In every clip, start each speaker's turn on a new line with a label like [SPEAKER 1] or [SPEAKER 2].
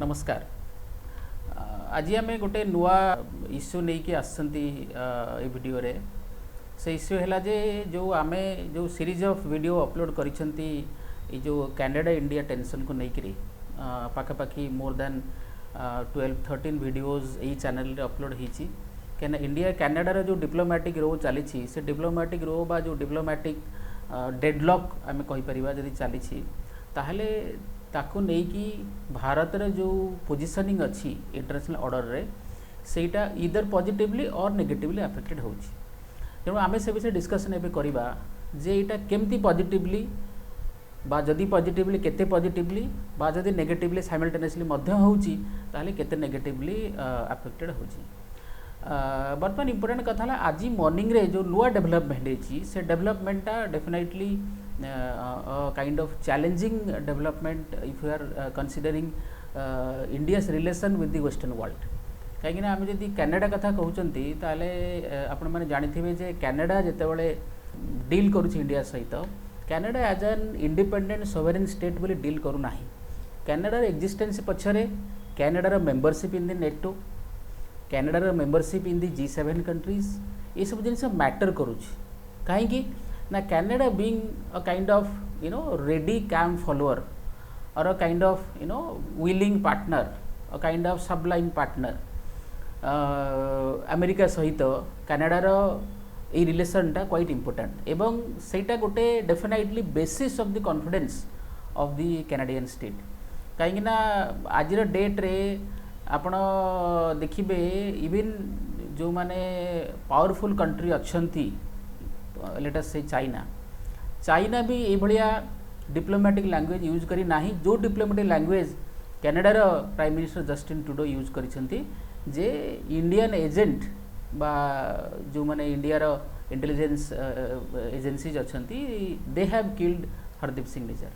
[SPEAKER 1] नमस्कार। आज आम गोटे नुआ इश्यू नहीं कि आसछंती ए वीडियो रे से इश्यू है जे जो आम जो सीरीज ऑफ वीडियो अपलोड करिसेंती ये जो कनाडा इंडिया टेंशन को लेकर पाखापाखि मोर देन 12-13 वीडियोज यही चैनल रे अपलोड होती कहीं इंडिया कनाडार जो डिप्लोमेटिक रो चली से डिप्लोमेटिक रो बा जो डिप्लोमेटिक डेडलॉक आम कहीपर जदि चली ताहले ताकू नहीं कि भारत रे जो पोजिशनिंग अच्छी इंटरनेशनल ऑर्डर रे सेटा इधर पॉजिटिवली और नेगेटिवली अफेक्टेड होची तेणु आम से विषय डिस्कसन एबे करिबा जे एटा केमती पॉजिटिवली बा जदि पॉजिटिवली केते पॉजिटिवली बा जदि नेगेटिवली साइमल्टेनियसली मध्य होची ताहले केते नेगेटिवली अफेक्टेड होची। बर्तमान इंपोर्टेंट कथा है आज मॉर्निंग रे जो नुआ डेवलपमेंट है से डेवलपमेंटा definitely kind of challenging development if you are considering India's relation with the western world कहीं आम जब कनाडा कथा कहते ताले आपण मैंने जानी जे कनाडा जितेबाला डील करुच्ची इंडिया सहित Canada as an independent sovereign state बोली डील करूना कनाडार एक्जिस्टेंस पछरे कनाडार मेंबरशिप इन द नेटो कनाडार membership in the G7 countries ये सब जिन मैटर करुच्ची कहीं ना Canada being a kind of ready camp follower or a kind of willing partner a kind of sublime partner America सहित कनाडार ये रिलेशनटा क्वाइट इम्पोर्टेंट एवं सेटा गोटे definitely basis of the confidence of the Canadian state कहीं आज date रे आपण देखिए इवन जो माने पावरफुल कंट्री अच्छी लेट अस से चाइना भी ये भाया डिप्लोमेटिक लैंग्वेज यूज करी नाही जो डिप्लोमेटिक लैंग्वेज कनाडार prime minister Justin Trudeau use करिसेंती जे इंडियन एजेंट बा जो माने इंडियार इंटेलिजेंस एजेंसीज अच्छी they have killed Hardeep Singh Nijjar.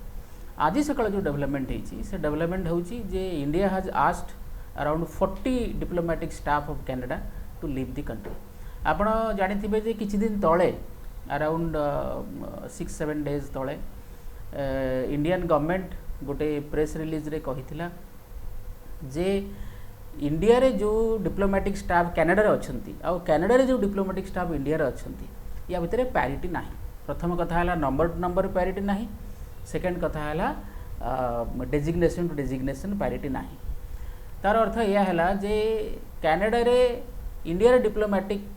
[SPEAKER 1] आज सकाळ जो डेवलपमेंट होती से डेवलपमेंट होची जे India has asked around 40 diplomatic staff of Canada to leave the country. आपण जानिथिबे जे किछि दिन तळे अराउंड 6-7 डेज तले इंडियन गवर्नमेंट गोटे प्रेस रिलीज रे कहिथिला जे इंडिया रे जो डिप्लोमेटिक स्टाफ कनाडा रे अछंती आ कनाडा रे जो डिप्लोमेटिक स्टाफ इंडिया रे अछंती या भितरे पैरिटी नाही। प्रथम कथा हला नंबर टू नंबर पैरिटी नाही, सेकंड कथा हला डेजिग्नेशन टू डेजिग्नेशन पैरिटी नाही। तार अर्थ यह है जे कनाडा रे इंडिया रे डिप्लोमेटिक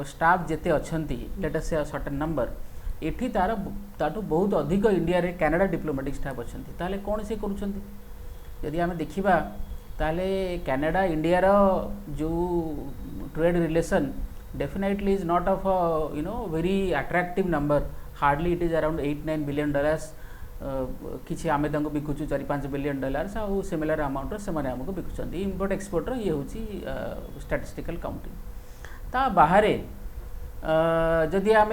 [SPEAKER 1] स्टाफ जिते अच्छा लेट अस से सर्टेन नंबर एठी तार ताठू बहुत अधिक इंडिया रे कनाडा डिप्लोमेटिक स्टाफ अच्छा ताले कौन से करुछंती यदि आम देखा ताले कनाडा इंडिया रो जो trade relation definitely is not of very attractive number hardly it is around $8-9 billion किसी आम तक बिकुचु $4-5 बिलियन आउ सिमिलर अमाउंट से आमको बिकुचंती इम्पोर्ट एक्सपोर्टर ये हूँ स्टैटिस्टिकल काउंटिंग। ता बाहरे जदि आम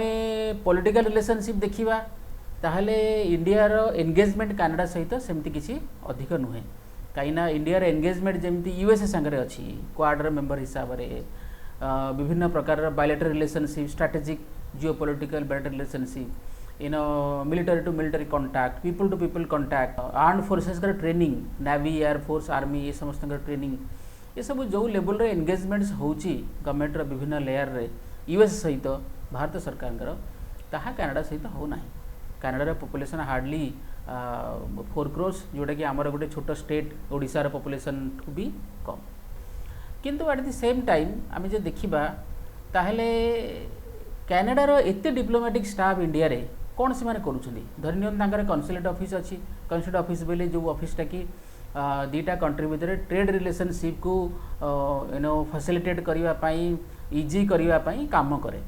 [SPEAKER 1] पॉलिटिकल रिलेशनशिप देखा ताहले इंडिया रो एंगेजमेंट कनाडा सहित सेमती किसी अधिक नुहे कहीं इंडिया एंगेजमेंट जमती यूएसए सांगे अच्छी क्वाड मेंबर हिसाब से विभिन्न प्रकार bilateral relationship strategic geopolitical bilateral relationship military to military contact people to people contact armed forces का training navy air force army ये समस्त ट्रेनिंग ये सब जो लेवल रे एंगेजमेंट्स होची गवर्नमेंट रो विभिन्न लेयर रे यूएस सहित भारत सरकार ताहा कनाडा सहित हो ना। कनाडा रो पॉपुलेशन हार्डली 4 crores जोटा कि आमर गोटे छोट स्टेट ओडिशा पॉपुलेशन ठू भी कम किंतु एट द सेम टाइम आम जो देखा ताहले कनाडा रो एते डिप्लोमेटिक स्टाफ इंडिया रे कौन से माने करूछंदी धरि नियन कन्सुलेट ऑफिस अच्छी कन्सुलेट ऑफिस बोले जो ऑफिसटा कि दीटा कंट्री भितर ट्रेड रिलेशनशिप को फैसिलिटेट करने इजी करने काम करे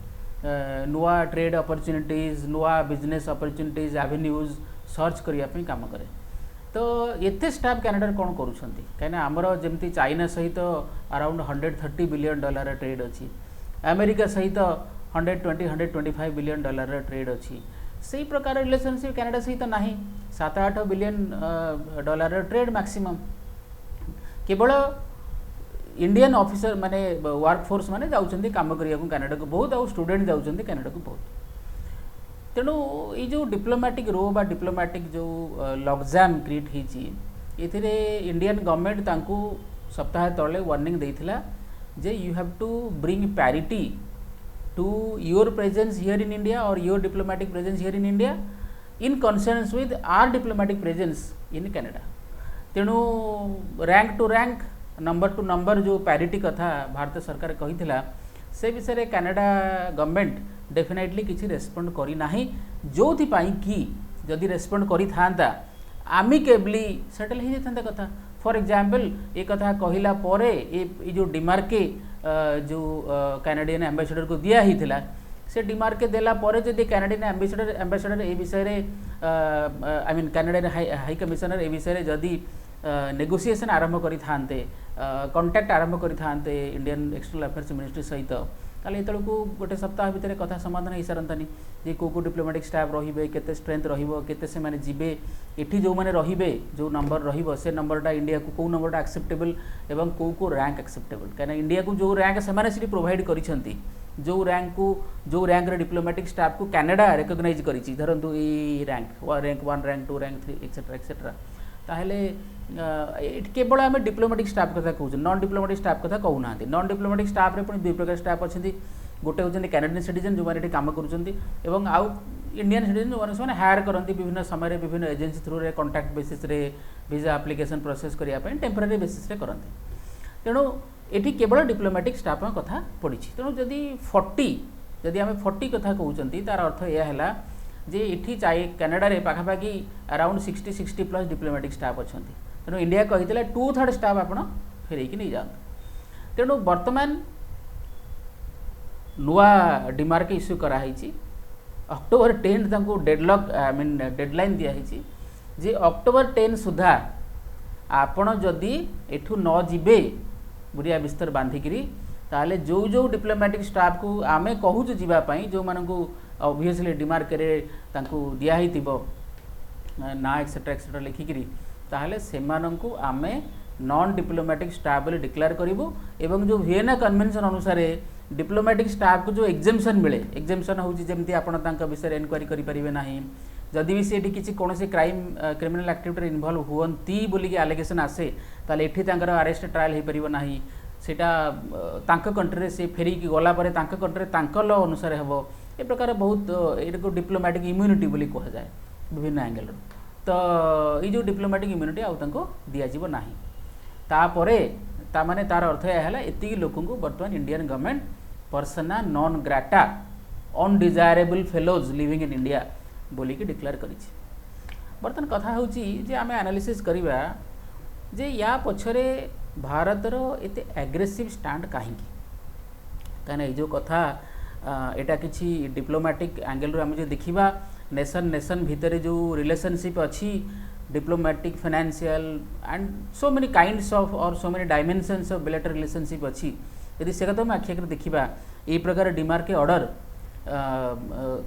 [SPEAKER 1] नुआ ट्रेड अपॉर्चुनिटीज नुआ बिजनेस अपॉर्चुनिटीज एवेन्यूज सर्च करने काम करे। तो एते स्टाफ कनाडा कौन करुछंती कहीं आमर जमती चाइना सहित अराउंड $130 बिलियन ट्रेड अच्छी अमेरिका सहित $120-125 बिलियन ट्रेड अच्छी से प्रकार रिलेशनशिप कनाडा सहित नहीं 7-8 बिलियन ट्रेड मैक्सिमम केवल इंडियन ऑफिसर माने वर्कफोर्स माने जाउछंती काम करिया को कनाडा को बहुत और स्टूडेंट जाउछंती कनाडा को बहुत तेणु ये जो डिप्लोमेटिक रो बा डिप्लोमेटिक जो लॉकजाम क्रिएट होती एथिरे इंडियन गवर्नमेंट तांकू सप्ताह तले वार्निंग देइथिला जे you have to bring parity to your presence here in India or your diplomatic presence here in India in concerns with our diplomatic presence in Canada. तेणु rank to rank number to number जो parity कथा भारत सरकार कही से विषय Canada government definitely किसी respond करी नाही, जो कि जदि रेस्पॉन्ड करी थांता आमिकेबली सेटल हो जाता कथा। फॉर एग्जांपल ये कथा कहला परे ये जो डिमार्के जो कैनेडियन एम्बेसडर को दिया ही थिला से डिमार्के देला परे जदि कैनेडियन एम्बेसडर ए विषय I mean Canadian high commissioner ए विषय जदि नेगोशिएशन आरंभ करी थांते कांटेक्ट आरंभ करी थांते इंडियन एक्सटर्नल अफेयर्स मिनिस्ट्री सहित ताले एतळकू गोटे सप्ताह भितर कथा समाधान हो सारंतानी जे को डिप्लोमेटिक स्टाफ रहिबे केते स्ट्रेंथ रहिबो केते से माने जिबे एठी जो माने रहिबे जो नंबर रहिबो से नंबरटा इंडिया को को नंबरटा एक्सेप्टेबल एवं को रैंक एक्सेप्टेबल कहना इंडिया को जो रैंक से माने सिटी प्रोवाइड करिसंती जो रैंक रे डिप्लोमेटिक स्टाफ को Canada recognise करिछि धरंतु E rank 1 rank 2 rank 3 etcetera ताहले केवल आम डिप्लोमेटिक स्टाफ कथा कहूँ नॉन डिप्लोमेटिक स्टाफ कथा कहूना। नॉन डिप्लोमेटिक स्टाफ रे पुणी दुई प्रकार स्टाफ अच्छा गोटे होती कैनेडियन सिटीजन जो मैंने कम करुँच आउ इंडियन सिटीजन जो मैंने हायर करती विभिन्न समय विभिन्न एजेंसी थ्रू रे कॉन्ट्रैक्ट बेसिस रे वीजा एप्लिकेशन प्रोसेस करने टेम्पररी बेसिस रे करते। तेणु ये केवल डिप्लोमेटिक स्टाफ कथा पड़ी। तेणु जदि 40 जदि आम 40 कथा कहते तार अर्थ यह है जे इठी कनाडा रे पाखापाखि अराउंड 60 प्लस डिप्लोमेटिक स्टाफ अच्छा। तेणु इंडिया कही 2/3 स्टाफ आप फेर नहीं जाते। तेणु बर्तमान नुआ डिमार्क इश्यू कराई अक्टोबर 10 तांको डेडलॉक आई मीन डेडलाइन दिखाई जे अक्टोबर 10 सुधा आपण जदि एठू न जीवे बुढ़िया बिस्तर बांधिकी ताले जो जो डिप्लोमेटिक स्टाफ को आमे कहूँ जीवाई जो मानू ऑब्वियसली डिमार्क रे तांको दिया ही ना एक्सेट्रा लिखिकी ताहले सेमानंकु आमे नॉन डिप्लोमेटिक स्टाफ बोली डिक्लेयर करिवु एवं जो वियना कन्वेंशन अनुसार डिप्लोमेटिक स्टाफ को जो एग्जेम्पशन मिले एग्जेम्पशन होची जेमती आपण तांका विषय इनक्वारी करि परिबे नाही जदि भी सेठी किछि कोनोसी क्राइम क्रिमिनल एक्टिविटी इन्वॉल्व हुअंती बोली कि एलिगेशन आसे ताले एठी तांकर अरेस्ट ट्रायल हे परिबो नाही सेटा तांका कंट्री रे से फेरी की गला परे तांका कंट्री रे तांका लॉ अनुसार हेबो ए प्रकार बहुत एको डिप्लोमेटिक इम्यूनिटी बोली कहा जाए विभिन्न एंगल तो ये जो डिप्लोमेटिक इम्यूनिटी आउ तांको दिया जीवो नाही तापरे ता माने तार अर्थ यह है एतिकी लोक को बर्तमान Indian government persona non grata undesirable fellows living in India बोली कि डिक्लेयर करिछि। बर्तमान कथा होची जे आमे एनालिसिस करिबा जे या पछरे भारतर एते एग्रेसिव स्टैंड काहेकि कहना ये जो कथा एटा किछि डिप्लोमेटिक एंगल रो आमे जे देखिबा नेशन भितर जो रिलेशनशिप अच्छी diplomatic financial and so many kinds of और so many dimensions of bilateral relationship अच्छी यदि से कथा आखि आगे देखा ये प्रकार डिमार्के ऑर्डर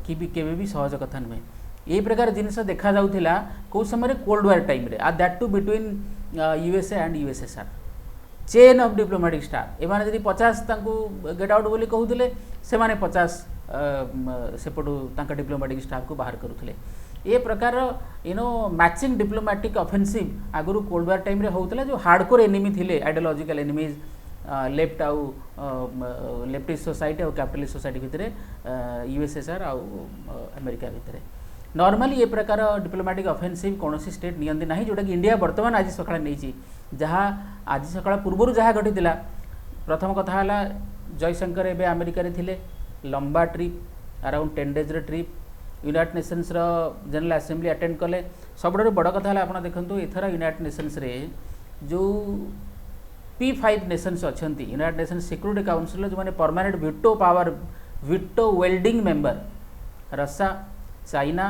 [SPEAKER 1] कि भी केवे भी सहज कथा नुहे ये प्रकार जिनस देखा जाउथिला को समय कोल्ड वार टाइम रे आ that too between USA and USSR chain of diplomatic staff एमाने जदि 50 तांको गेट आउट बोली कहूथिले से माने 50 सेपटू तांका डिप्लोमेटिक स्टाफ को बाहर करुथिले ए प्रकार मैचिंग डिप्लोमेटिक ऑफेंसिव आगुरु कोल्ड वार टाइम रे होउतला जो हार्डकोर एनिमी थिले आइडियोलॉजिकल एनिमीज लेफ्ट आउ लेफ्टिस्ट सोसाइटी और कैपिटलिस्ट सोसाइटी भितर यूएसएसआर आउ अमेरिका भितर नॉर्मली ये प्रकार डिप्लोमेटिक ऑफेंसिव कौन स्टेट नियंती ना जोटा कि इंडिया बर्तमान आज सका नहीं जहाँ आज सका पूर्वर जहाँ घटी प्रथम कथा जयशंकर एवं अमेरिका थे लंबा trip around 10 days trip United Nations general assembly attend कले सब बड़ कथा आप देखो एथर यूनाइटेड नेशंस रे जो P5 नेशंस अच्छा यूनाइटेड नेशंस सिक्योरिटी काउंसिल जो मैंने permanent veto power veto wielding member Russia China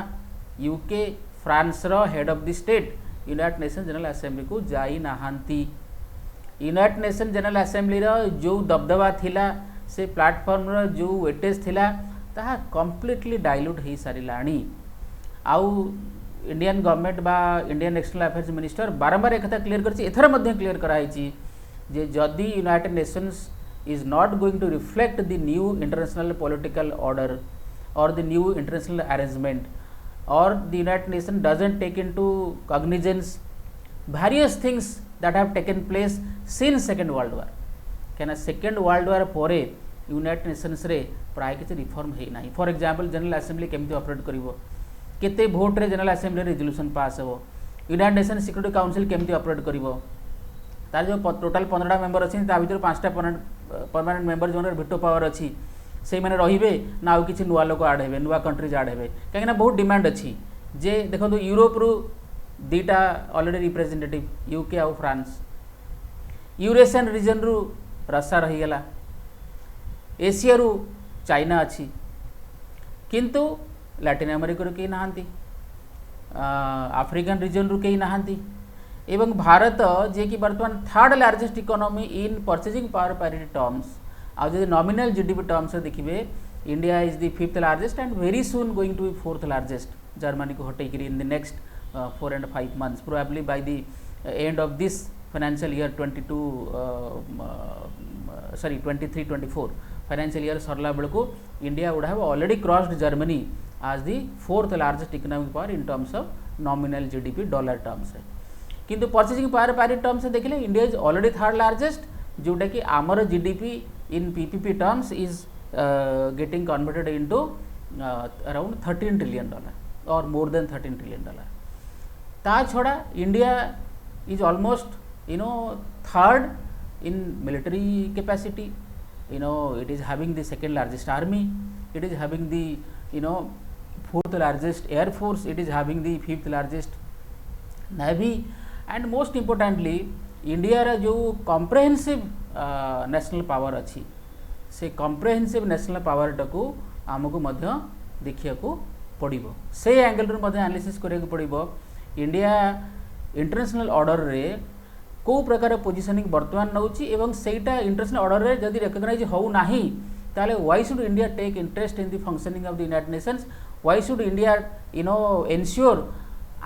[SPEAKER 1] UK France रो head of the state United Nation General Assembly को जाई नाहांती यूनाइटेड नेशन जनरल असेंबली रो जो दबदबा थिला से प्लेटफॉर्म रो जो वेटेज थिला ताहा कंप्लीटली डाइल्यूट हो साराणी आउ इंडियन गवर्नमेंट बा इंडियन एक्सटर्नल अफेयर्स मिनिस्टर बारंबार एक कथा क्लियर करछि एथर मध्य क्लियर कराई जे जदि United Nations is not going to reflect the new international political order or the new international arrangement or the United Nations doesn't take into cognizance various things that have taken place since Second World War. Can a Second World War pore United Nations रे प्राय किसी reform है ना. For example general assembly केमती operate करिवो, केते vote रे general assembly resolution pass हो, United nation security council केमती ऑपरेट करिवो, तार जो टोटल 15टा मेंबर अछि ता भीतर 5टा परमानेंट मेंबर जोनर भेटो पावर अछि से माने रहिबे ना आउ किछि नुवा लोक ऐड हेबे, नुवा कंट्रीज ऐड हेबे. काहेकि बहुत डिमांड अछि जे देखो यूरोप रु दीटा ऑलरेडी रिप्रेजेंटेटिव यूके आउ फ्रांस, यूरेशियन रीजन रु रशिया रही गला, एशिया रु चाइना अच्छी किंतु लैटिन अमेरिका रु कहीं नहांती, आफ्रिकन रीजन रु कहीं नहांती एवं भारत जे कि वर्तमान third largest economy in purchasing power parity terms आज जो नॉमिनल जीडीपी टर्म्स देखिए India is the 5th largest and very soon going to be 4th largest Germany को हटे in the next 4 and 5 months probably by the end of this financial year 23-24 financial year Sarla bell को India would have already crossed Germany as the 4th largest economic power in terms of nominal GDP dollar terms. किंतु purchasing power parity terms से देखिले India is already third largest जोटा कि आमर GDP in PPP terms is getting converted into around $13 trillion और more than $13 trillion. ता छड़ा India is almost third in military capacity, it is having the second largest army, it is having the 4th largest air force, it is having the 5th largest navy, and most importantly India रा जो comprehensive national power अच्छी से comprehensive national power टाको आमको मध्य देखिया को पड़िबो, से angle रे मध्य एनालिसिस करिया को पड़िबो. इंडिया इंटरनेशनल ऑर्डर रे को प्रकार पोजिशनिंग वर्तमान नउची एवं सेटा इंटरनेशनल ऑर्डर रे जदि रिकॉग्नाइज हो नाही ताले why should India take interest in the functioning of the United Nations, why should India ensure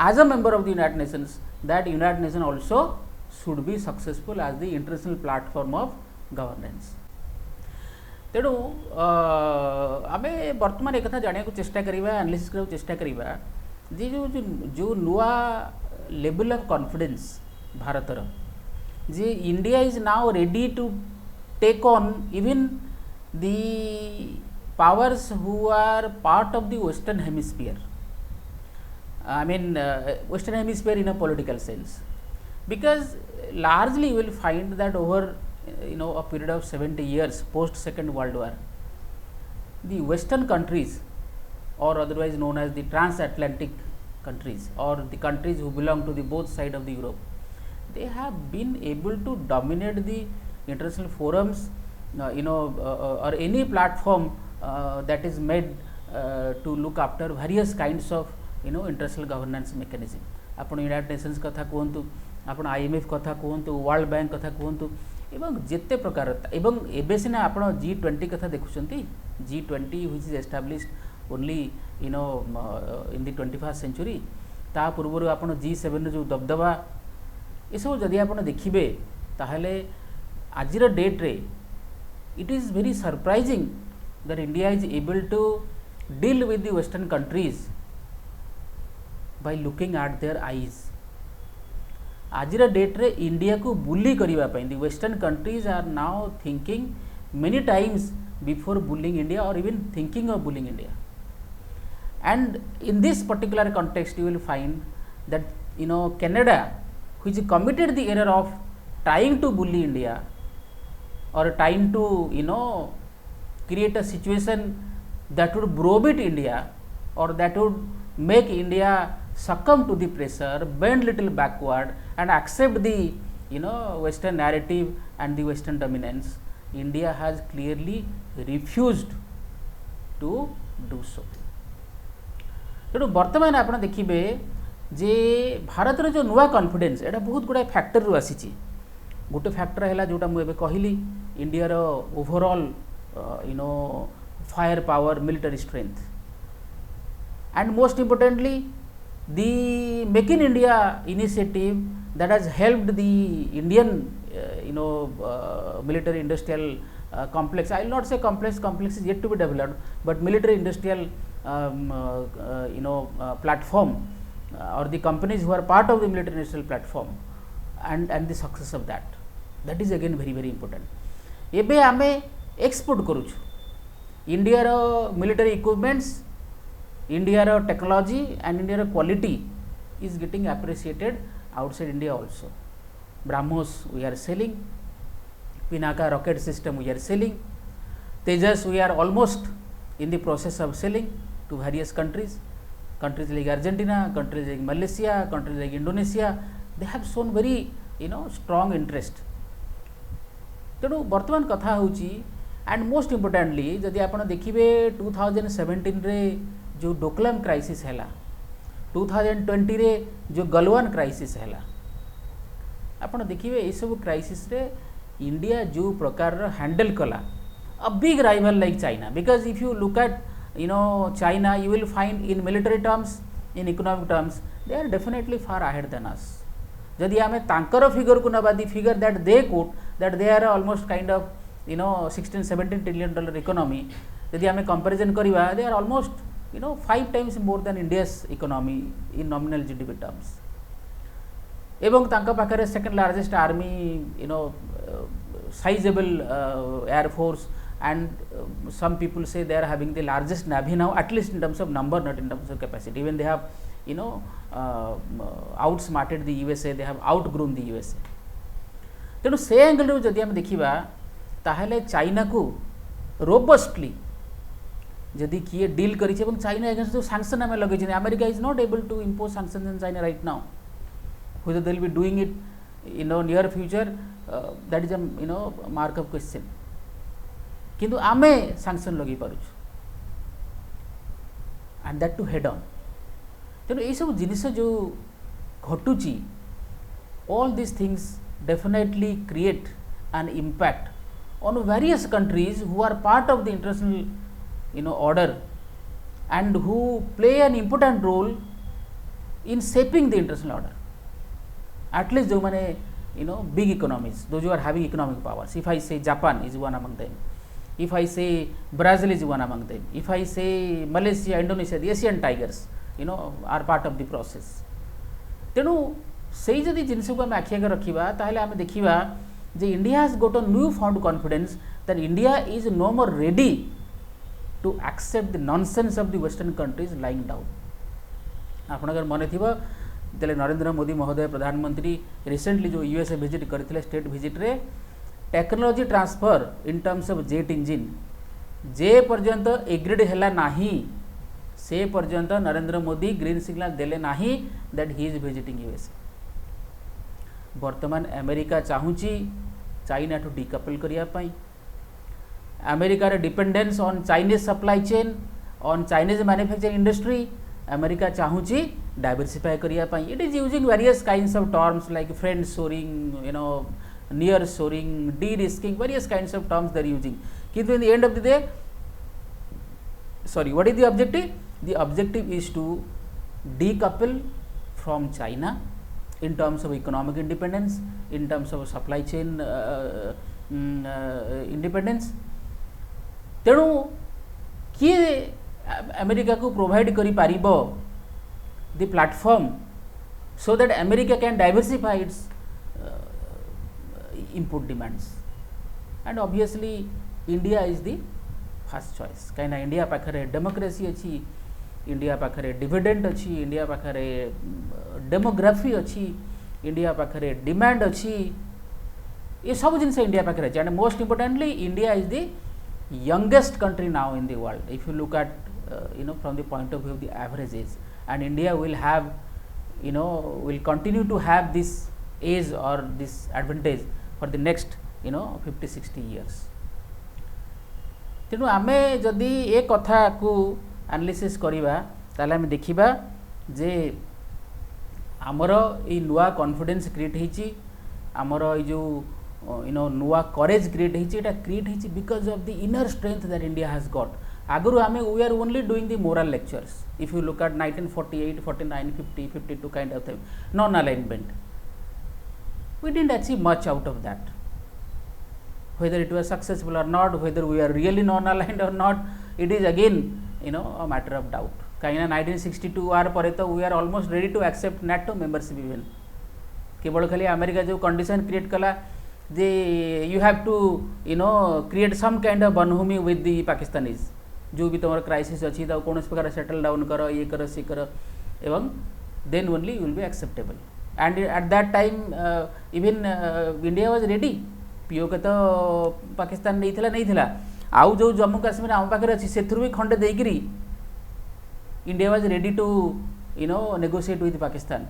[SPEAKER 1] as a member of the United Nations that United Nations also should be successful as the international platform of governance. तेणु आम बर्तमान एक कथा जाना चेष्टा करिबा, analysis करबा चेष्टा करिबा जे जो नुआ लेवल ऑफ कॉन्फिडेंस भारतर जे India is now ready to take on even the powers who are part of the western hemisphere. I mean Western Hemisphere in a political sense, because largely you will find that over a period of 70 years post Second World War, the Western countries, or otherwise known as the transatlantic countries or the countries who belong to the both side of the Europe, they have been able to dominate the international forums, or any platform that is made to look after various kinds of international governance mechanism. आपण United Nations कथा कहतु, आपण IMF कथा कहतु, world bank कथा कहतु एवं जेते प्रकार एवं एबे सिना आपण G20 कथा देखुछंती. G20 which is established only in the 21st century. ता पूर्व आपण G7 जो दबदबा ये सब जदि आपण देखिबे ताहले आजिर डेट रे it is very surprising that India is able to deal with the western countries by looking at their eyes. आजिर डेट रे इंडिया को बुली करिबा पई the western countries are now thinking many times before bullying India or even thinking of bullying India. And in this particular context you will find that Canada, which committed the error of trying to bully India or trying to create a situation that would browbeat India or that would make India succumb to the pressure, bend little backward and accept the western narrative and the western dominance, India has clearly refused to do so. तेणु बर्तमान आप देखिए जे भारत रो जो नुआ confidence एटा बहुत गुड़ा factor रु आसी. गोटे फैक्टर है जोटा मुझे कहली इंडिया रो overall fire power, military strength, and most importantly the Make in India initiative that has helped the Indian military industrial complex. I will not say complex is yet to be developed, but military industrial platform or the companies who are part of the military industrial platform and the success of that is again very important. एबे आमे export करूछु India रो military equipments, India रो technology and India रो quality is getting appreciated outside India also. BrahMos we are selling, Pinaka rocket system we are selling, Tejas we are almost in the process of selling to various countries like Argentina, countries like Malaysia, countries like Indonesia. They have shown very strong interest. तेणु बर्तमान कथा होची and most importantly जदि आपण देखिबे 2017 रे जो Doklam crisis हैला, 2020 रे जो गलवान क्राइसिस हैला, आपण देखिबे ए सब क्राइसिस रे इंडिया जो प्रकार हैंडल कला a big rival like China, because if you look at China you will find in military terms, in economic terms they are definitely far ahead than us. जदि आमे तांकर फिगर को नबा the figure that they could that they are almost kind of 16-17 trillion dollar economy, जदि आमे comparison करिवा they are almost 5 times more than India's economy in nominal GDP terms. एवं तांका पाखरे second largest army, sizable air force, and some people say they are having the largest navy now, at least in terms of number, not in terms of capacity. Even they have outsmarted the USA, they have outgrown the USA. तेणु से angle जदि आम देखा ताहले China को robustly जदि किए deal करी, चाइना अगेंस्ट जो सैंक्शन आम लगे, America is not able to impose sanction in China right now, whether they will be doing it near future, that is a mark of question. किंतु आमे sanction लगे पारुछु and that to head on. तेणु ये सब जिनिस जो घटुची, all these things definitely create an impact on various countries who are part of the international order and who play an important role in shaping the international order. At least जो माने big economies, those who are having economic powers. If I say Japan is one among them, if I say Brazil is one among them, if I say Malaysia, Indonesia, the Asian tigers are part of the process. तेणु से जदि जिनस को आम आखि आगे रखा ताहले आम देखा जे India has got a new found confidence that India is no more ready to accept the nonsense of the western countries lying down. आपण अगर मन थी तेल नरेंद्र मोदी महोदय प्रधानमंत्री रिसेंटली जो यूएसए विजिट करते स्टेट विजिट रे technology transfer in terms of jet engine जे पर्यंत एग्रीड हैला नाही से पर्यंत नरेंद्र मोदी ग्रीन सिग्नल देले नाही that he is visiting USA. वर्तमान अमेरिका चाहूची चाइना टू डिकपल करिया पाई, अमेरिका रे dependence on Chinese supply chain, on Chinese manufacturing industry America चाहूची डाइवर्सिफाई करिया पाई. It is using various kinds of terms like friend shoring, near shoring, de risking, various kinds of terms they are using. किंतु in the end of the day, sorry, what is the objective? The objective is to decouple from China in terms of economic independence, in terms of supply chain independence. तेणु किए America को provide करी पारिबो the platform so that America can diversify its input demands, and obviously India is the first choice. कहीं India पाखरे democracy अच्छी, India पाखरे dividend अच्छी, India पाखरे डेमोग्राफी अच्छी, इंडिया पाखरे डिमांड अच्छी, ये सब जिनस इंडिया पाखरे अच्छी. And most importantly India is the youngest country now in the world if you look eight from the point of view of the average age, and India will have will continue to have this age or this advantage for the next 50-60 years. तेणु आमे जदि ए कथा को analysis करिबा ताले आमे देखिबा जे आमर ए नुआ कॉन्फिडेंस क्रिएट हेची, आमर ए जो नुआ करेज क्रिएट हेची, एटा क्रिएट हेची because of the inner strength that India has got. आगुरु आमे we are only doing the moral lectures. If you look at 1948, 49, 50, 52 kind of thing, non-alignment, we didn't achieve much out of that. Whether it was successful or not, whether we are really non-aligned or not, it is again a matter of doubt. कहीं 1962 are पर तो we are almost ready to accept NATO membership even. केवल खाली America जो condition create कला जे you have to create some kind of बनहुमी with the Pakistanis जो भी तुम क्राइसिस अच्छी कौन प्रकार सेटल डाउन कर ये कर सी कर एवं then only you will be acceptable and at that time even India was ready PoK तो पाकिस्तान नहीं थिला आउ जो जम्मू काश्मीर आम पाखे अच्छी से भी खंडे देकरी India was ready to negotiate with Pakistan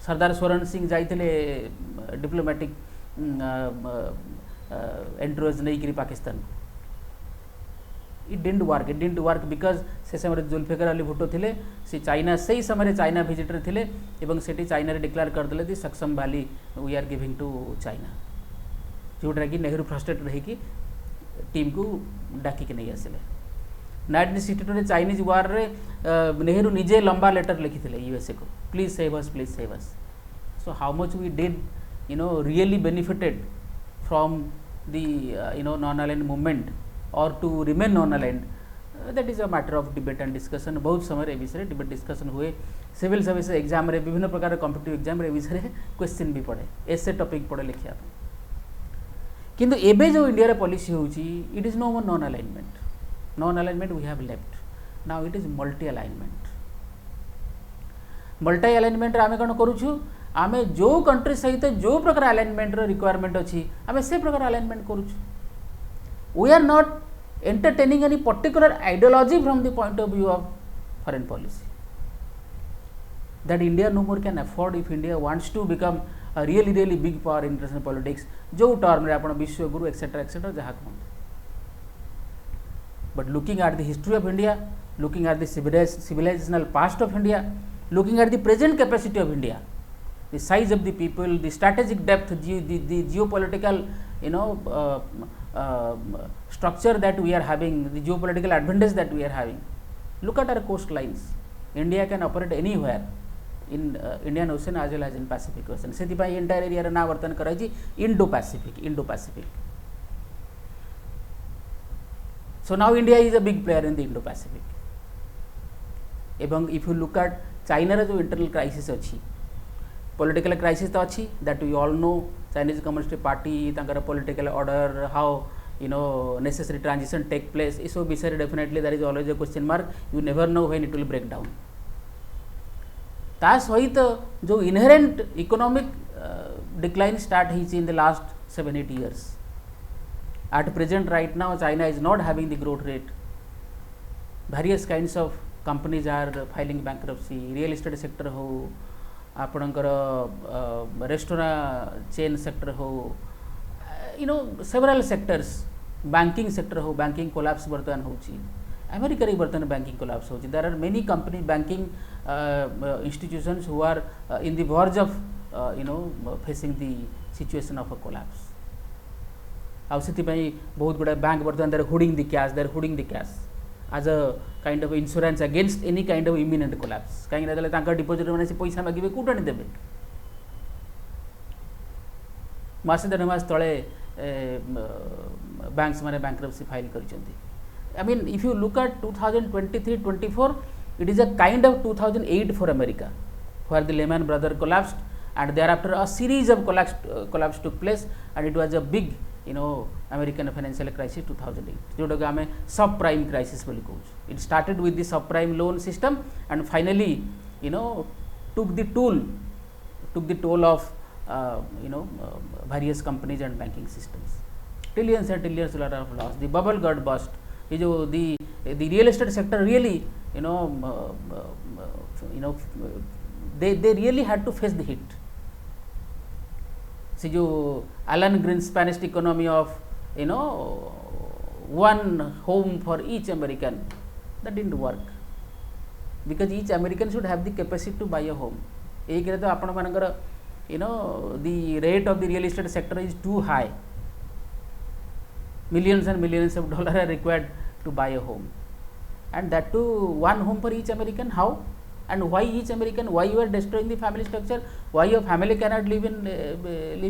[SPEAKER 1] Sardar Swaran Singh जाइए डिप्लोमेटिक एंट्रोज नहीं Pakistan it didn't work because से समय जुल्फिकार अली भुट्टो थे से चाइना से ही समय चाइना विजिटर थे एवं से चाइना डिक्लेयर करदे the Shaksgam valley we are giving to China जोटा कि नेहरू फ्रस्ट्रेटेड होगी टीम को डाकिक नहीं आसिले 1962 चाइनीज वार रे नेहरू निजे लंबा लेटर लिखी यूएसए को please save us so how much we did really benefited from the non aligned movement or to remain non aligned that is a matter of debate and discussion बहुत समय ए विषय debate discussion हुए civil service exam रे विभिन्न प्रकार competitive exam रे विषय क्वेश्चन भी पड़े एसे टॉपिक पड़े लिखिया किंतु एबे जो इंडिया रे पॉलिसी होची it is no more non alignment we have left now it is multi alignment आमे कौन करूछु आमे जो कंट्री सहित जो प्रकार अलाइनमेंट रिक्वायरमेंट अच्छी आमे से प्रकार अलाइनमेंट करूछु we are not entertaining any particular ideology from the point of view of foreign policy that India no more can afford if India wants to become a really big power in international politics जो term रे आपण विश्वगुरु etcetera जहाँ कहते but looking at the history of India looking at the civilisational past of India looking at the present capacity of India the size of the people the strategic depth the geopolitical structure that we are having the geopolitical advantage that we are having look at our coastlines India can operate anywhere in Indian Ocean as well as in Pacific Ocean से entire area रे ना वर्तन कराई Indo Pacific so now India is a big player in the Indo Pacific एवं if you look at China रे जो internal crisis अच्छी political crisis तो अच्छी that we all know Chinese Communist Party तांकर political order how necessary transition take place इस विषय definitely there is always a question mark you never know when it will break down ता सहित जो inherent economic decline start होइछि in the last 7-8 years at present right now China is not having the growth rate various kinds of companies are filing bankruptcy real estate sector हो आपणकर restaurant chain sector हो several sectors banking sector हो banking collapse वर्तमान होछि America रे वर्तमान banking collapse होछि there are many company banking institutions who are in the verge of facing the situation of a collapse आउ से बहुत गुड़ा बैंक वर्तमान there holding the cash as a kind of insurance against any kind of imminent collapse कहीं deposit मैंने पैसा मागे कौट आनी देवे मासे 1.5 मास तले बैंक्स मैंने बैंक्रप्सी फाइल कर I mean if you look at 2023-24 it is a kind of 2008 for America where the Lehman Brothers collapsed and thereafter a series of collapse took place and it was a big American financial crisis 2008 जोटा कि आमे subprime crisis बोली कहूँ it started with the subprime loan system and finally took the toll of various companies and banking systems trillions and trillions of loss the bubble got burst ये जो the real estate sector really they really had to face the hit see जो Alan Greenspan's economy of one home for each American that didn't work because each American should have the capacity to buy a home एक रे तो आपण मानकर the rate of the real estate sector is too high millions and millions of dollars are required to buy a home and that too one home for each American how and why each American why you are destroying the family structure why your family cannot live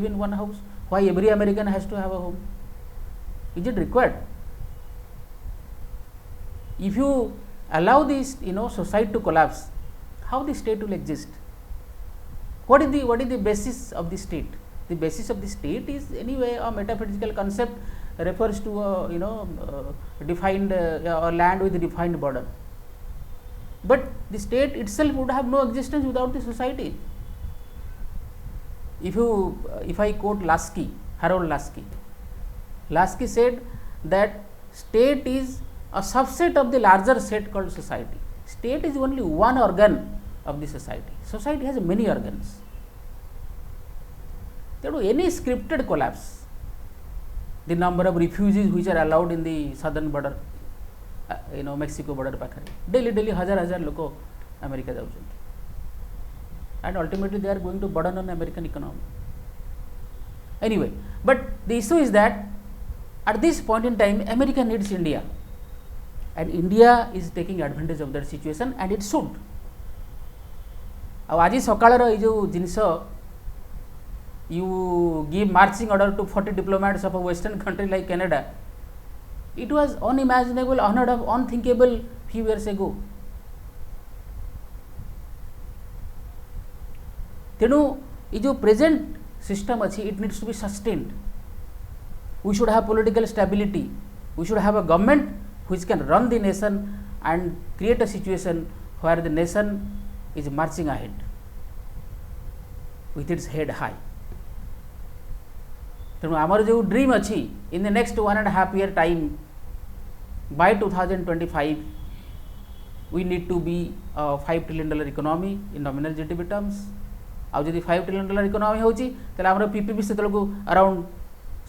[SPEAKER 1] in one house why every American has to have a home is it required if you allow this society to collapse how the state will exist what is the basis of the state? The basis of the state is anyway a metaphysical concept, refers to a defined or land with a defined border. But the state itself would have no existence without the society. If I quote Lasky, Harold Lasky, Lasky said that state is a subset of the larger set called society. State is only one organ of the society. Society has many organs. Any scripted collapse, the number of refugees which are allowed in the southern border, Mexico border pakhare, daily hazar loko America jauchhanti, and ultimately they are going to burden on American economy. Anyway, but the issue is that at this point in time America needs India, and India is taking advantage of that situation, and it should. Aji sakalar ei jo jinso, you give marching order to 40 diplomats of a western country like Canada, it was unimaginable, unheard of, unthinkable few years ago. Tenu ye jo present system achi, it needs to be sustained. We should have political stability, we should have a government which can run the nation and create a situation where the nation is marching ahead with its head high. तेणु आमर जो dream अच्छी इन the next 1.5 year time, by 2025 we need to be a $5 trillion economy in nominal GDP terms. आउ जदि $5 trillion economy होची तले हमर PPP से तलको around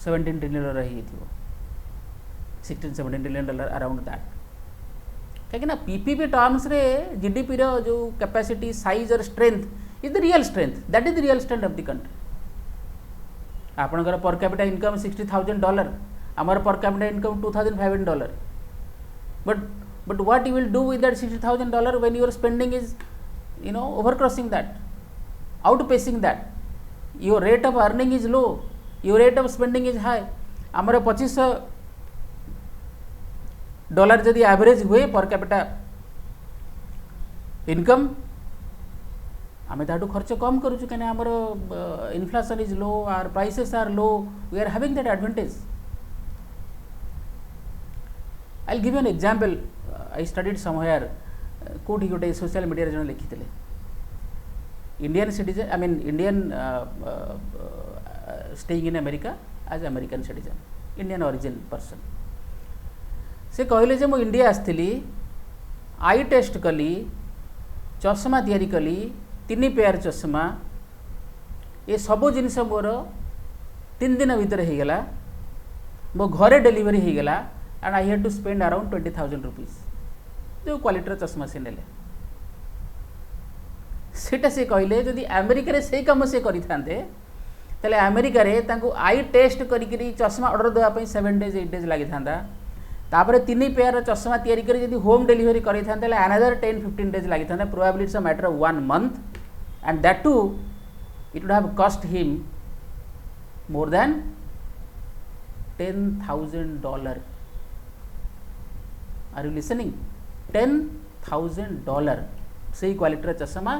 [SPEAKER 1] $17 trillion रही थिवो, $16-17 trillion around that. कहीं ना PPP terms रे GDP रो जो capacity, size और strength is the real strength, that is the real strength of the country. आपनकर पर कैपिटा इनकम $60,000, आमर per capita income $2,500. But what you will do with that $60,000 when your spending is overcrossing that, outpacing that? Your rate of earning is low, your rate of spending is high. आमर $2,500 जदि average हुए per capita income, आमे ताटू खर्च कम करूँ कहीं आमर inflation is low, are prices are low, we are having that advantage. I will give you an example. I studied somewhere, कोठी गोटे सोशल मीडिया जन लिखिते, Indian citizen, I mean Indian staying in America as American citizen, Indian origin person. से कहले जे मु India आसली, आई test कली, चश्मा तैयारी कली, 3 पेयर चश्मा, ये सबो जिनस मोर 3 दिन भीतर हो गला, मो घरे डेलीवरी हो गला, and I had to spend around 20,000 rupees जो क्वालिटर चश्मा से नेले. सेटा से कहले जदि अमेरिका रे से काम से करि थांते तले अमेरिका रे तांको आई टेस्ट करी चश्मा ऑर्डर देवा पई 7 days 8 days लागि थांदा, तापर 3 पेयर चश्मा तैयारी करी जदि होम डिलीवरी करि थांते तले अनदर 10-15 days लागि थांदा. Probably it's a matter of 1 month, and that too it would have cost him more than $10,000. Are you listening? $10,000 से क्वालिटी चश्मा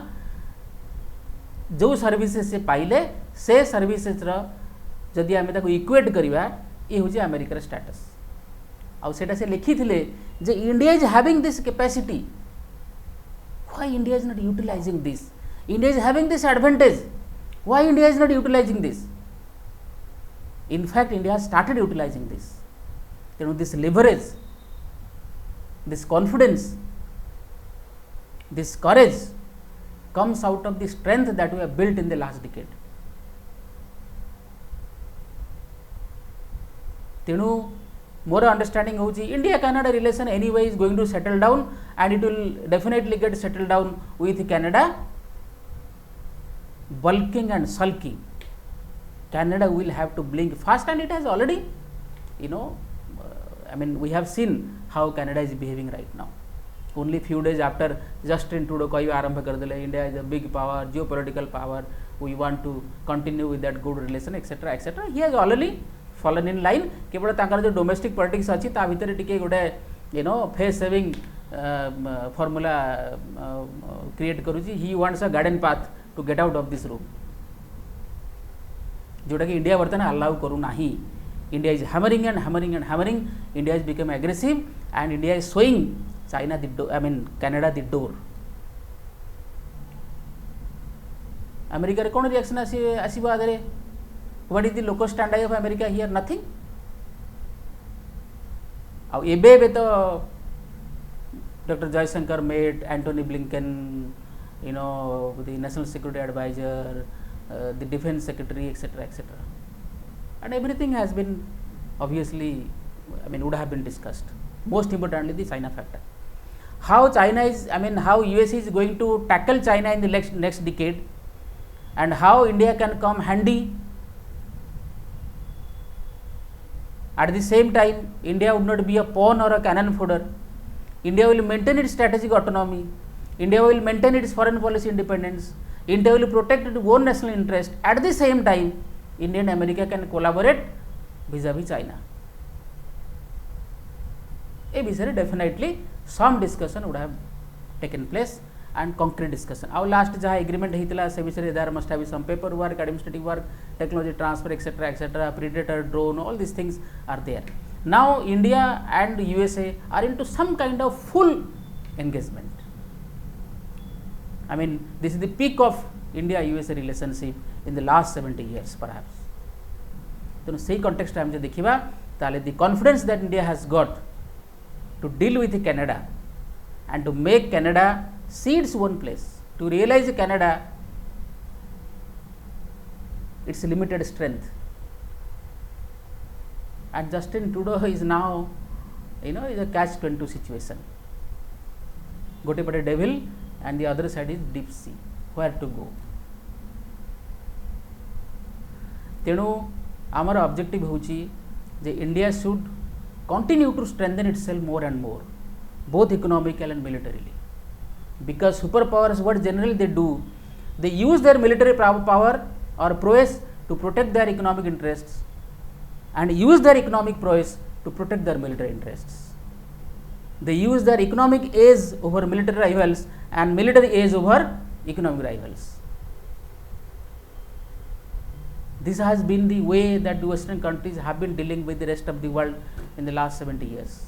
[SPEAKER 1] जो सर्विसेस से पाइले, से सर्विसेस जदि आम इक्वेट करवा, ये हूँ अमेरिकार स्टेटस. आउ सेटा से लिखी थे जे India is having this capacity, why India is not utilising this? India is having this advantage, why India is not utilizing this? In fact, India has started utilizing this. This leverage, this confidence, this courage comes out of the strength that we have built in the last decade. Tenu more understanding hoji India Canada relation anyway is going to settle down, and it will definitely get settled down with Canada bulking and sulking. Canada will have to blink fast, and it has already, I mean, we have seen how Canada is behaving right now. Only few days after Justin Trudeau कही आरंभ कर दिले, India is a big power, geopolitical power, we want to continue with that good relation, etc. etc. He has already fallen in line. केवल तांकर जो domestic politics अच्छी ता भीतर टिके गोटे फेस सेविंग फॉर्मूला क्रिएट करूची. He wants a garden path to get out of this room, जोटा कि इंडिया वर्तमान अलाउ करू नाही. India is hammering and hammering and hammering. India has become aggressive and India is showing China the door, I mean Canada the door. America रे कौन reaction आसीबा आदरे? What is the local stand of America here? Nothing. अब एबे तो Dr. Jaishankar met Antony Blinken, you know, the National Security Advisor, the Defense Secretary, etc., etc. And everything has been obviously, I mean, would have been discussed. Most importantly, the China factor. How China is, I mean, how US is going to tackle China in the next decade, and how India can come handy. At the same time, India would not be a pawn or a cannon fodder. India will maintain its strategic autonomy. India will maintain its foreign policy independence. India will protect its own national interest. At the same time, India and America can collaborate vis-a-vis China. A विषय definitely some discussion would have taken place and concrete discussion. Our last जहाँ agreement हितला से विषय there must have some paperwork, administrative work, technology transfer, etc., etc., predator drone, all these things are there. Now India and USA are into some kind of full engagement. I mean, this is the peak of India-USA relationship in the last 70 years perhaps. तेणु से context आम जो देखिबा ताले the confidence that India has got to deal with Canada and to make Canada see its own place, to realize Canada its limited strength. And Justin Trudeau is now, you know, is a catch-22 situation. Gote pate devil and the other side is deep sea. Where to go? तेणु आमर objective होची जे India should continue to strengthen itself more and more both economical and militarily because super powers what generally they do they use their military power or prowess to protect their economic interests and use their economic prowess to protect their military interests. They use their economic edge over military rivals and military edge over economic rivals. This has been the way that the Western countries have been dealing with the rest of the world in the last 70 years.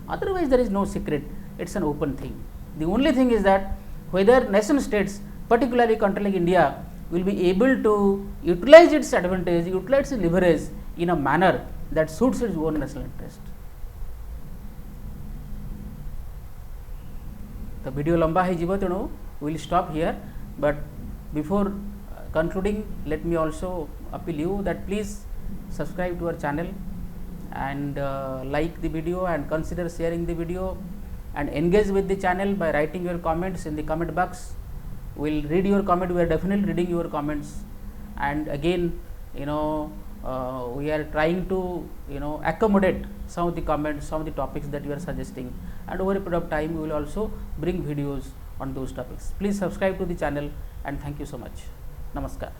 [SPEAKER 1] Otherwise, there is no secret, it is an open thing. The only thing is that whether nation states, particularly country like India, will be able to utilize its advantage, utilize its leverage in a manner that suits its own national interest. The video lamba hai jibo tenu we will stop here, but before concluding, let me also appeal you that please subscribe to our channel and like the video and consider sharing the video and engage with the channel by writing your comments in the comment box. We will read your comment. We are definitely reading your comments, and again, you know, we are trying to, you know, accommodate some of the comments, some of the topics that you are suggesting, and over a period of time we will also bring videos on those topics. Please subscribe to the channel and thank you so much. Namaskar.